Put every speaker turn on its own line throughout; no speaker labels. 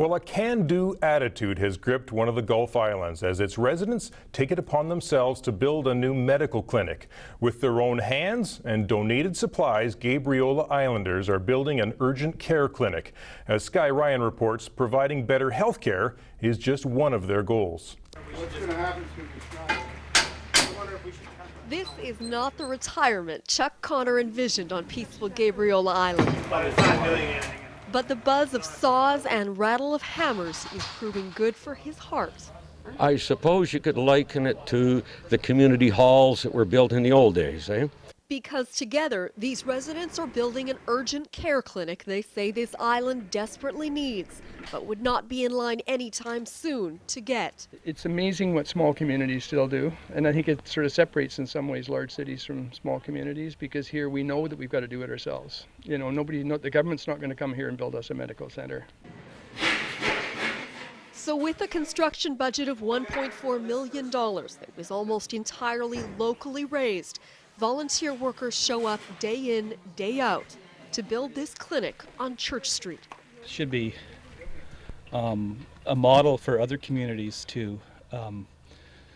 Well, a can-do attitude has gripped one of the Gulf Islands as its residents take it upon themselves to build a new medical clinic. With their own hands and donated supplies, Gabriola Islanders are building an urgent care clinic. As Sky Ryan reports, providing better health care is just one of their goals.
This is not the retirement Chuck Connor envisioned on peaceful Gabriola Island. But the buzz of saws and rattle of hammers is proving good for his heart.
I suppose you could liken it to the community halls that were built in the old days, eh?
Because together, these residents are building an urgent care clinic they say this island desperately needs, but would not be in line anytime soon to get.
It's amazing what small communities still do, and I think it sort of separates in some ways large cities from small communities, because here we know that we've got to do it ourselves. You know, the government's not going to come here and build us a medical center.
So with a construction budget of $1.4 million that was almost entirely locally raised, volunteer workers show up day in, day out to build this clinic on Church Street.
Should be a model for other communities to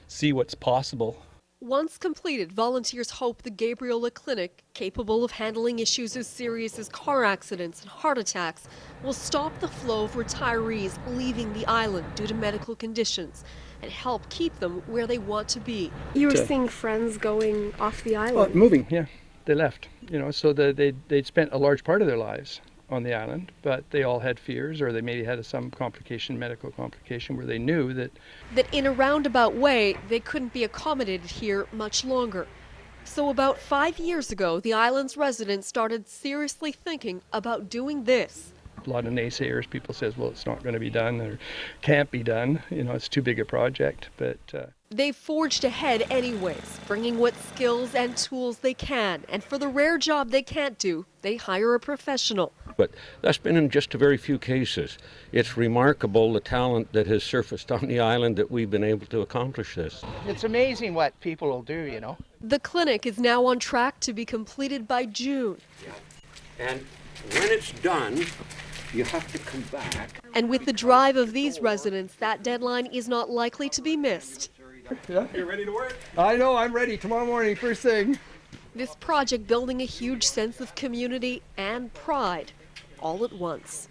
see what's possible.
Once completed, volunteers hope the Gabriola Clinic, capable of handling issues as serious as car accidents and heart attacks, will stop the flow of retirees leaving the island due to medical conditions and help keep them where they want to be.
You were seeing friends going off the island?
Well, moving, yeah. They left, you know, so they'd spent a large part of their lives on the island, but they all had fears, or they maybe had some complication, medical complication, where they knew that
in a roundabout way, they couldn't be accommodated here much longer. So about 5 years ago, the island's residents started seriously thinking about doing this.
a lot of naysayers. People says, well, it's not going to be done or can't be done. You know, it's too big a project. But
they've forged ahead anyways, bringing what skills and tools they can. And for the rare job they can't do, they hire a professional.
But that's been in just a very few cases. It's remarkable the talent that has surfaced on the island that we've been able to accomplish this.
It's amazing what people will do, you know.
The clinic is now on track to be completed by June.
And when it's done, you have to come back.
And with the drive of these residents, that deadline is not likely to be missed.
Yeah.
You ready to work?
I know, I'm ready. Tomorrow morning, first thing.
This project building a huge sense of community and pride all at once.